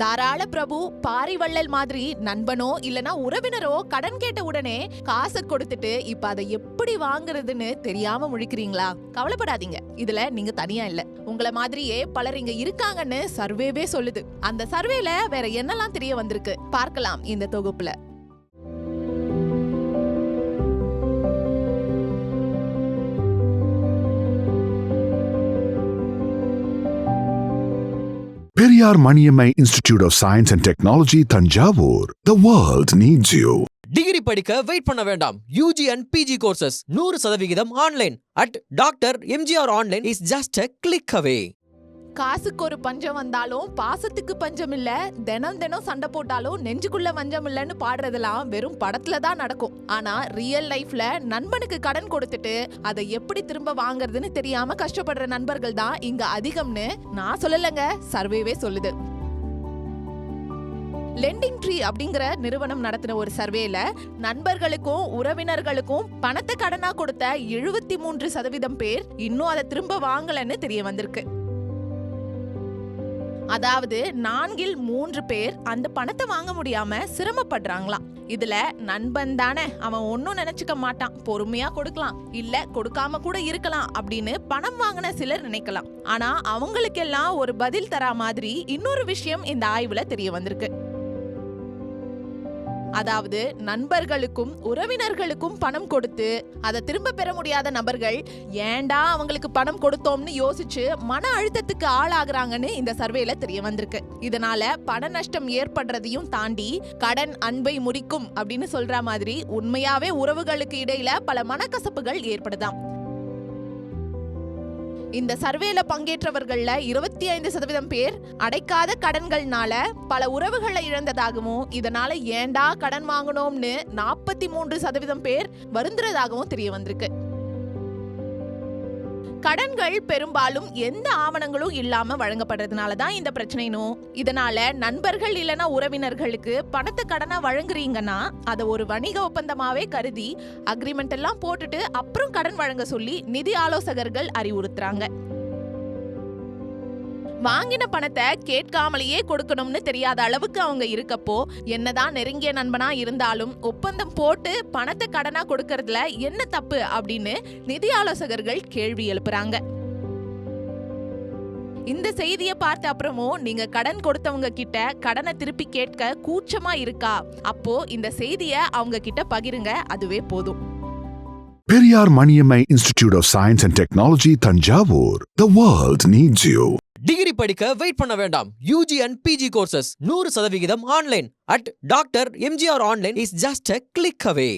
தாராள பிரபு பாரிவள்ளல் மாதிரி நண்பனோ இல்லனா உறவினரோ கடன் கேட்ட உடனே காசை கொடுத்துட்டு இப்ப அதை எப்படி வாங்குறதுன்னு தெரியாம முழிக்கிறீங்களா? கவலைப்படாதீங்க, இதுல நீங்க தனியா இல்ல. உங்களை மாதிரியே பலர் இங்க இருக்காங்கன்னு சர்வேவே சொல்லுது. அந்த சர்வேல வேற என்னெல்லாம் தெரிய வந்திருக்கு பார்க்கலாம் இந்த தொகுப்புல. Periyar Maniammai Institute of Science and Technology, Thanjavur. The world needs you. Degree படிக்க வெயிட் பண்ண வேண்டாம். UG and PG courses 100% online at doctor MGR online is just a click away. காசுக்கு ஒரு பஞ்சம் வந்தாலும் பாசத்துக்கு பஞ்சம் இல்ல, தினம் தினம் சண்டை போட்டாலும் நெஞ்சுக்குள்ள வஞ்சம் இல்லன்னு பாடுறதெல்லாம் வெறும் படத்துல தான் நடக்கும். ஆனா ரியல் லைஃப்ல நண்பனுக்கு கடன் கொடுத்துட்டு அதை எப்படி திரும்ப வாங்குறதுன்னு தெரியாம கஷ்டப்படுற நண்பர்கள் தான் இங்க அதிகம்னு நான் சொல்லலங்க, சர்வேவே சொல்லுது. லெண்டிங் ட்ரீ அப்படிங்கிற நிறுவனம் நடத்தின ஒரு சர்வேல நண்பர்களுக்கும் உறவினர்களுக்கும் பணத்தை கடனா கொடுத்த 73% பேர் இன்னும் அதை திரும்ப வாங்கலன்னு தெரிய வந்திருக்கு. அதாவது 4/3 பேர் அந்த பணத்தை வாங்க முடியாம சிரமப்படுறாங்களாம். இதுல நண்பன் தானே, அவன் ஒன்னும் நினைச்சுக்க மாட்டான், பொறுமையா கொடுக்கலாம், இல்ல கொடுக்காம கூட இருக்கலாம் அப்படின்னு பணம் வாங்கின சிலர் நினைக்கலாம். ஆனா அவங்களுக்கெல்லாம் ஒரு பதில் தரா மாதிரி இன்னொரு விஷயம் இந்த ஆய்வுல தெரிய வந்திருக்கு. அதாவது நண்பர்களுக்கும் உறவினர்களுக்கும் பணம் கொடுத்து அதை திரும்ப பெற முடியாத நபர்கள் ஏண்டா அவங்களுக்கு பணம் கொடுத்தோம்னு யோசிச்சு மன அழுத்தத்துக்கு ஆளாகிறாங்கன்னு இந்த சர்வேல தெரிய வந்திருக்கு. இதனால பண நஷ்டம் ஏற்படுறதையும் தாண்டி கடன் அன்பை முறிக்கும் அப்படின்னு சொல்ற மாதிரி உண்மையாவே உறவுகளுக்கு இடையில பல மனக்கசப்புகள் ஏற்படுதாம். இந்த சர்வேல பங்கேற்றவர்கள்ல 25% பேர் அடைக்காத கடன்கள்னால பல உறவுகளை இழந்ததாகவும், இதனால ஏண்டா கடன் வாங்கணும்னு 43% பேர் வருந்துறதாகவும் தெரிய வந்திருக்கு. கடன்கள் பெரும்பாலும் எந்த ஆவணங்களும் இல்லாம வழங்கப்படுறதுனால தான் இந்த பிரச்சனைனும், இதனால நண்பர்கள் இல்லனா உறவினர்களுக்கு பணத்தை கடனா வழங்குறீங்கன்னா அதை ஒரு வணிக ஒப்பந்தமாவே கருதி அக்ரிமெண்ட் எல்லாம் போட்டுட்டு அப்புறம் கடன் வழங்க சொல்லி நிதி ஆலோசகர்கள் அறிவுறுத்துறாங்க. வாங்கின பணத்தை கேட்காமலேயே கொடுக்கணும்னு தெரியாத அளவுக்கு அவங்க இருக்கப்போ என்னதான் நெருங்கிய நண்பனா இருந்தாலும் ஒப்பந்தம் போட்டு பணத்தை கடனா கொடுக்கறதுல என்ன தப்பு அப்படின்னு நிதி ஆலோசகர்கள் கேள்வி எழுப்புறாங்க. இந்த செய்தியை பார்த்த அப்புறமும் நீங்க கடன் கொடுத்தவங்க கிட்ட கடனை திருப்பி கேட்க கூச்சமா இருக்கா? அப்போ இந்த செய்தியை அவங்க கிட்ட பகிருங்க, அதுவே போதும். Periyar Maniammai Institute of Science and Technology, Thanjavur. The world needs you. Degree படிக்க வெயிட் பண்ண வேண்டாம். UG and PG courses 100% online at doctor MGR online is just a click away.